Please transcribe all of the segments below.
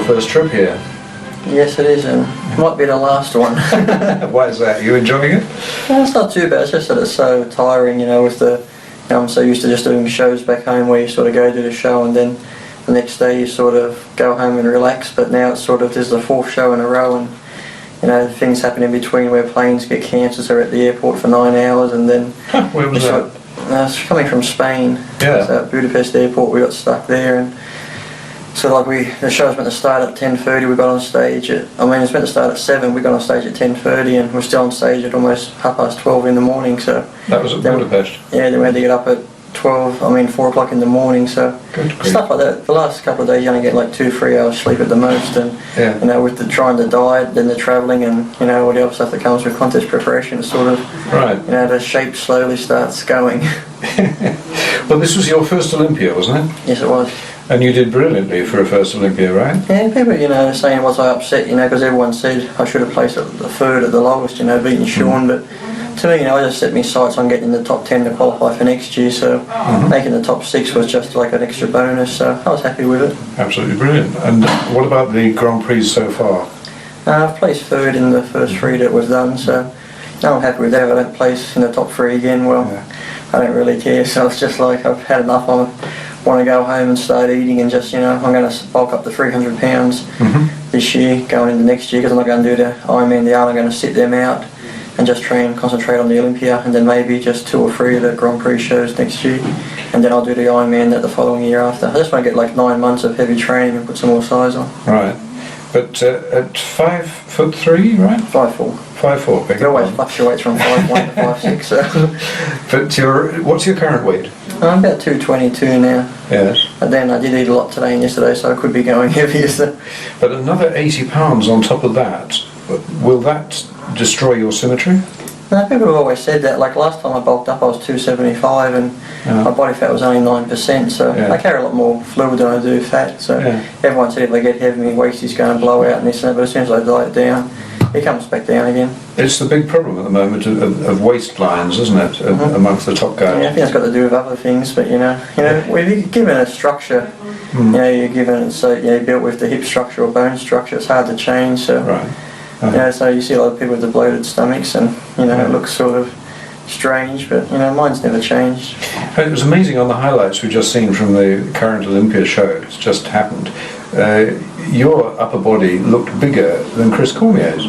your first trip here. Yes, it is, and might be the last one. Why is that? Are you enjoying it? No, it's not too bad. It's just that it's so tiring, with the. I'm so used to just doing shows back home where you sort of go do the show and then the next day you sort of go home and relax. But now it's sort of, there's the fourth show in a row, and things happen in between where planes get cancelled, so we're at the airport for 9 hours, and then. Where was that? It's coming from Spain. Yeah. So at Budapest airport, we got stuck there, and so the show was meant to start at 10:30. We got on stage at. It was meant to start at 7. We got on stage at 10:30, and we're still on stage at almost 12:30 in the morning. So that was at Budapest. Then we had to get up at 4 o'clock in the morning. So stuff like that. The last couple of days, you only get like 2-3 hours sleep at the most, and with the trying to diet, then the travelling, and all the other stuff that comes with contest preparation, it's sort of the shape slowly starts going. Well, this was your first Olympia, wasn't it? Yes, it was. And you did brilliantly for a first Olympia, right? Yeah, people, saying was I upset, because everyone said I should have placed at the third at the lowest, beating Sean, but to me, I just set my sights on getting in the top 10 to qualify for next year, so making the top 6 was just like an extra bonus, so I was happy with it. Absolutely brilliant. And what about the Grand Prix so far? I've placed third in the first 3 that was done, so I'm happy with that. If I don't place in the top 3 again, well, I don't really care, so it's just like I've had enough. I want to go home and start eating and just, I'm going to bulk up to 300 pounds this year, going into next year, because I'm not going to do the Ironman, the I'm going to sit them out and just concentrate on the Olympia, and then maybe just 2 or 3 of the Grand Prix shows next year, and then I'll do the Ironman that the following year after. I just want to get like 9 months of heavy training and put some more size on. Right. But at 5'3", right? 5'4". 5'4", big. It always fluctuates from 5'1" to 5'6". So. But what's your current weight? I'm about 222 now. Yes. And then I did eat a lot today and yesterday, so I could be going heavier. So. But another 80 pounds on top of that, will that destroy your symmetry? No, people have always said that. Like last time I bulked up, I was 275, and my body fat was only 9%. So I carry a lot more fluid than I do fat. So everyone said if I get heavy, my waist is going to blow out and this and that. But as soon as I diet down, it comes back down again. It's the big problem at the moment of waist lines, isn't it, amongst the top guys? Yeah, I think it's got to do with other things. But if you're given a structure, you're given you're built with the hip structure or bone structure. It's hard to change. So. Right. So you see a lot of people with the bloated stomachs, and it looks sort of strange, but mine's never changed. It was amazing on the highlights we've just seen from the current Olympia show. It's just happened. Your upper body looked bigger than Chris Cormier's.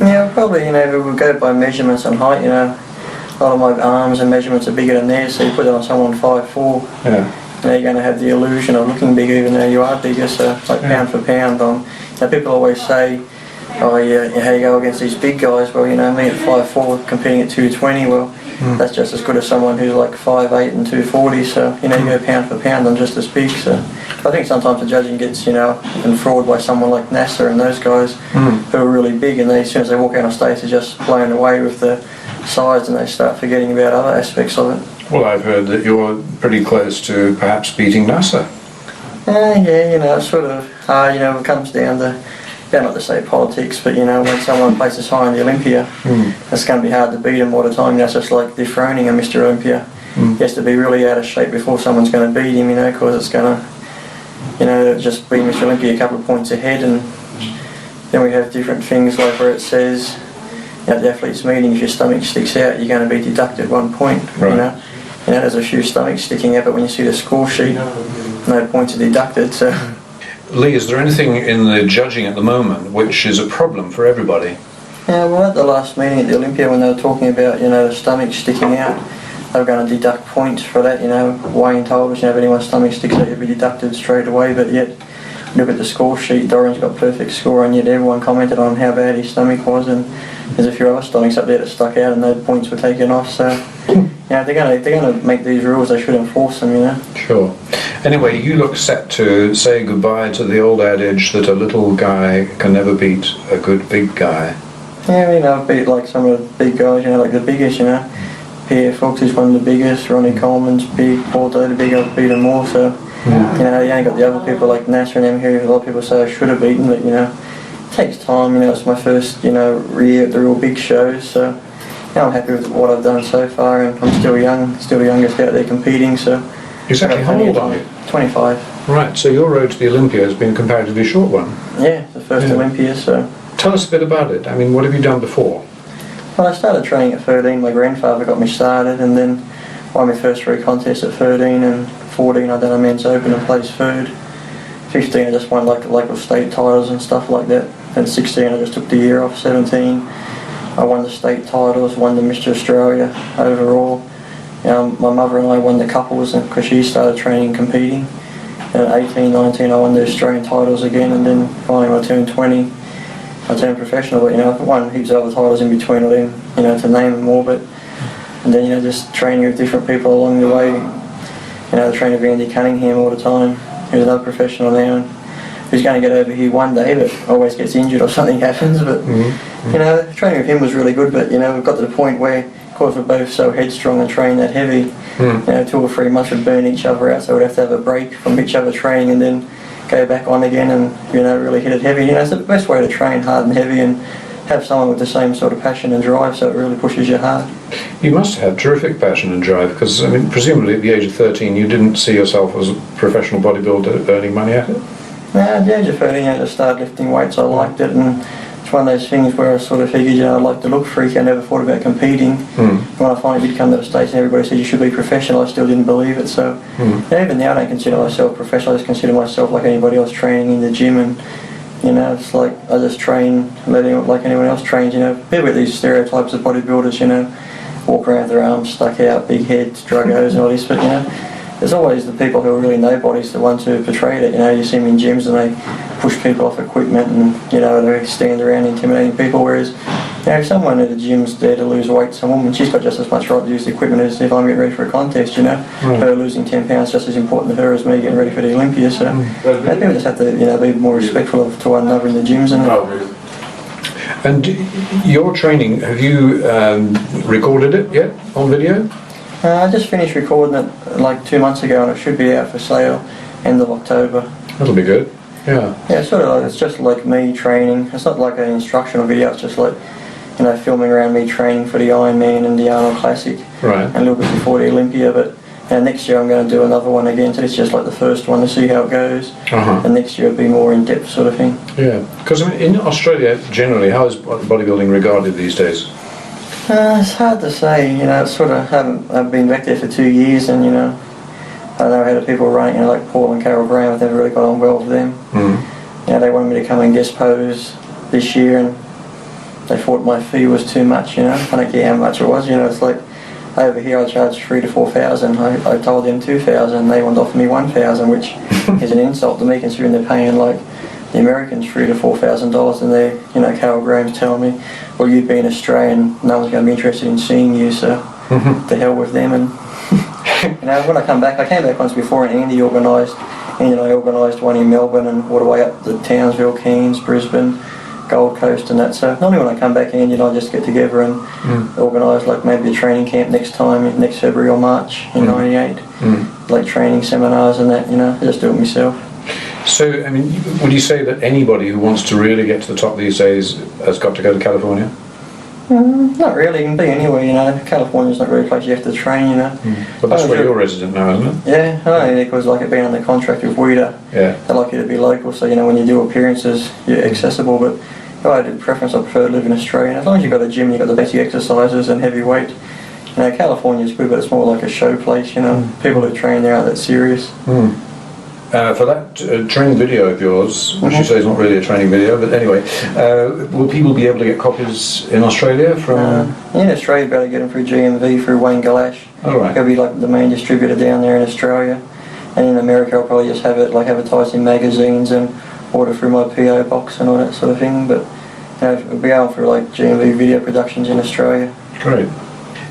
Yeah, probably. If we would go by measurements and height, a lot of my arms and measurements are bigger than theirs. So you put it on someone 5'4". You're going to have the illusion of looking bigger, even though you are bigger. So like pound for pound, people always say, oh yeah, how you go against these big guys? Well, me at 5'4", competing at 220, well, that's just as good as someone who's like 5'8" and 240, so, you go pound for pound, I'm just as big, so. I think sometimes the judging gets, enthralled by someone like Nessa and those guys who are really big, and as soon as they walk out on stage, they're just blown away with the size, and they start forgetting about other aspects of it. Well, I've heard that you're pretty close to perhaps beating Nessa. Yeah, sort of, it comes down to, not to say politics, but when someone places high in the Olympia, it's going to be hard to beat them all the time. It's just like dethroning a Mr. Olympia. He has to be really out of shape before someone's going to beat him, because it's going to, just beat Mr. Olympia a couple of points ahead. And then we have different things like where it says at the athletes' meeting, if your stomach sticks out, you're going to be deducted 1 point. Right. There's a few stomachs sticking out, but when you see the score sheet, no points are deducted. So. Lee, is there anything in the judging at the moment which is a problem for everybody? Yeah, well, at the last meeting at the Olympia, when they were talking about, the stomach sticking out, they were going to deduct points for that. Wayne told us, if anyone's stomach sticks out, you'll be deducted straight away. But yet, look at the score sheet, Dorian's got perfect score, and yet everyone commented on how bad his stomach was, and there's a few other stomachs up there that stuck out, and no points were taken off. So, if they're going to make these rules, they should enforce them. Sure. Anyway, you look set to say goodbye to the old adage that a little guy can never beat a good big guy. Yeah, I've beat like some of the big guys, like the biggest, Pierre Fox is one of the biggest, Ronnie Coleman's big, Bordeaux the big, I've beaten more, so, you only got the other people like Nessa and them here, a lot of people say I should have beaten, but, it takes time, it's my first, year at the real big shows, so, I'm happy with what I've done so far, and I'm still young, still the youngest out there competing, so. Exactly, how old are you? 25. Right, so your road to the Olympia has been a comparatively short one. Yeah, the first Olympia, so... Tell us a bit about it. I mean, what have you done before? Well, I started training at 13. My grandfather got me started, and then won my first 3 contests at 13, and 14 I done a men's open and placed third. 15 I just won like the local state titles and stuff like that. And 16 I just took the year off. 17 I won the state titles, won the Mr. Australia overall. My mother and I won the couples because she started training and competing. And at 18, 19 I won the Australian titles again, and then finally when I turned 20 I turned professional, but I won heaps of other titles in between all them, to name them all, but and then just training with different people along the way. I trained with Andy Cunningham all the time, who's another professional now, and who's going to get over here one day, but always gets injured or something happens. But training with him was really good. But we've got to the point where, of course, we're both so headstrong and train that heavy. 2 or 3 months would burn each other out, so we'd have to have a break from each other training and then go back on again and really hit it heavy. It's the best way to train hard and heavy and have someone with the same sort of passion and drive, so it really pushes you hard. You must have terrific passion and drive, because presumably at the age of 13 you didn't see yourself as a professional bodybuilder earning money at it? No, at the age of 13 I just started lifting weights. I liked it, and it's one of those things where I sort of figured, I'd like to look freaky. I never thought about competing. When I finally did come to the States and everybody said you should be professional, I still didn't believe it. So even now I don't consider myself professional. I just consider myself like anybody else training in the gym, and it's like I just train like anyone else trains. People get these stereotypes of bodybuilders, walk around with their arms stuck out, big heads, druggos and all this, but there's always the people who are really nobodies, the ones who portray it. You see them in gyms and they push people off equipment and they stand around intimidating people, whereas if someone at the gym's there to lose weight, some woman, she's got just as much right to use the equipment as if I'm getting ready for a contest. Her losing 10 pounds just as important to her as me getting ready for the Olympia. So people just have to be more respectful to one another in the gyms. And your training, have you recorded it yet on video? I just finished recording it like 2 months ago, and it should be out for sale end of October. That'll be good. Yeah. Yeah, it's just like me training. It's not like an instructional video. It's just like filming around me training for the Ironman and the Arnold Classic. Right. And a little bit before the Olympia, but next year I'm going to do another one again. So it's just like the first one to see how it goes. And next year it'll be more in depth sort of thing. Yeah. Because in Australia generally, how is bodybuilding regarded these days? It's hard to say. I've been back there for 2 years, and I know how the people running, like Paul and Carol Graham. I've never really got on well with them. They wanted me to come and guest pose this year, and they thought my fee was too much. I don't care how much it was. It's like over here I charge $3,000 to $4,000. I told them $2,000. They wanted to offer me $1,000, which is an insult to me, considering they're paying like the Americans $3,000 to $4,000, and they're, Carol Graham's telling me, well, you've been Australian, no one's going to be interested in seeing you, so to hell with them. And when I came back once before, and Andy and I organised one in Melbourne and all the way up to Townsville, Cairns, Brisbane, Gold Coast and that. So normally when I come back, Andy and I just get together and organise like maybe a training camp next February or March in '98, like training seminars and that. I just do it myself. So, would you say that anybody who wants to really get to the top these days has got to go to California? Not really. You can be anywhere, California's not really a place you have to train, But that's where you're resident now, isn't it? Yeah, only because like it being under contract with WIDA, they like you to be local, so when you do appearances, you're accessible. But if I had a preference, I prefer to live in Australia. As long as you've got a gym, you've got the best exercises and heavy weight. California's good, but it's more like a show place, People who train there aren't that serious. For that training video of yours, which you say is not really a training video, but anyway, will people be able to get copies in Australia from? In Australia, you'll be able to get them through GMV, through Wayne Galash. All right. He'll be like the main distributor down there in Australia. And in America, I'll probably just have it like advertised in magazines and order through my PO box and all that sort of thing. But it'll be out for like GMV video productions in Australia. Great.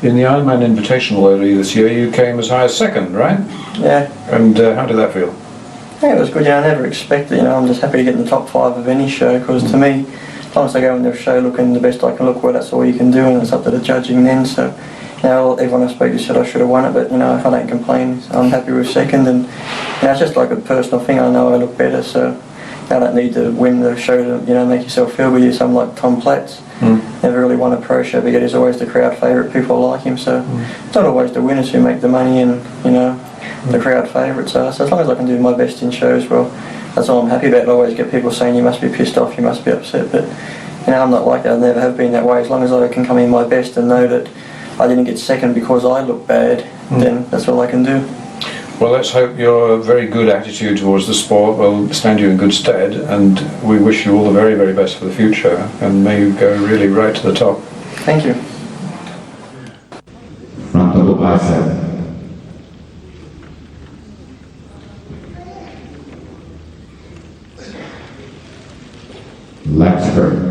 In the Ironman Invitational earlier this year, you came as high as second, right? Yeah. And how did that feel? Yeah, it was good. I never expected. I'm just happy to get in the top 5 of any show, because to me, as long as I go in the show looking the best I can look, well, that's all you can do, and it's up to the judging then. So, everyone I spoke to said I should have won it, but if I don't complain, I'm happy with second. And it's just like a personal thing. I know I look better, so I don't need to win the show to make yourself feel good. You're someone like Tom Platz. Never really won a pro show, but he's always the crowd favourite. People like him, so it's not always the winners who make the money, and the crowd favourite. So as long as I can do my best in shows, well, that's all I'm happy about. I always get people saying you must be pissed off, you must be upset, but I'm not like that. I never have been that way. As long as I can come in my best and know that I didn't get second because I look bad, then that's all I can do. Well, let's hope your very good attitude towards the sport will stand you in good stead, and we wish you all the very, very best for the future, and may you go really right to the top. Thank you. Front double bicep. Leg spread.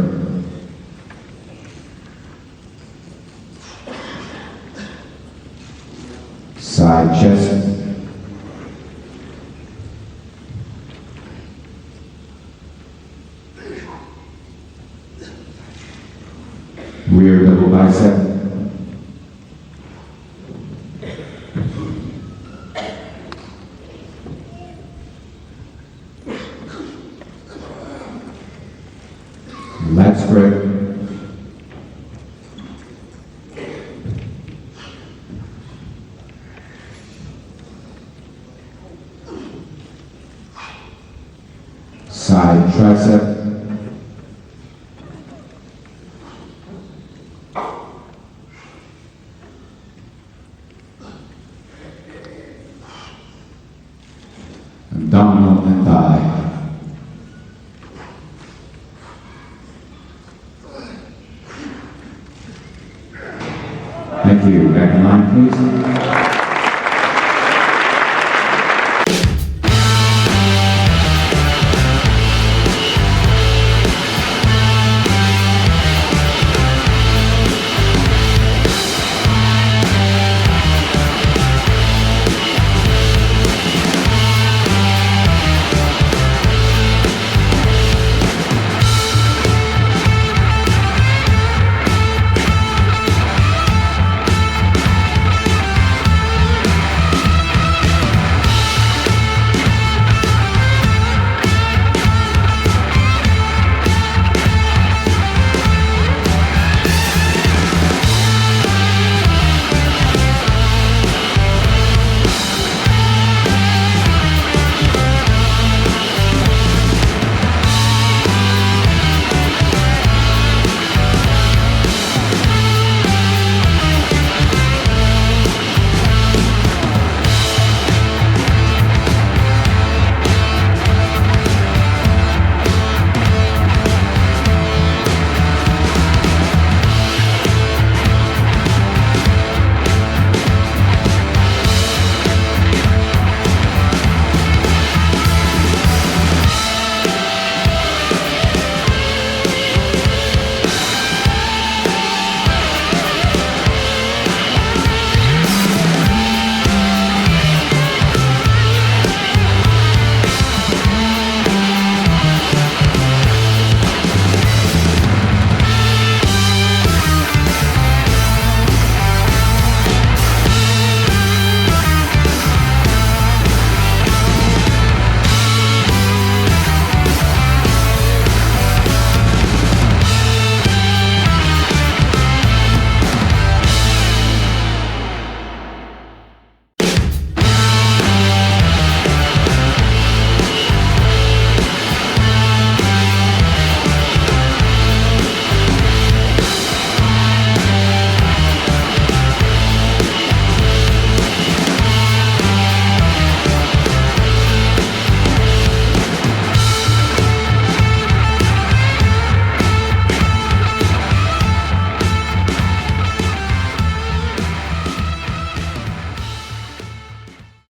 Side chest. Rear double bicep. Leg spread. Side tricep. Abdominal and thigh. Thank you. Back in line, please.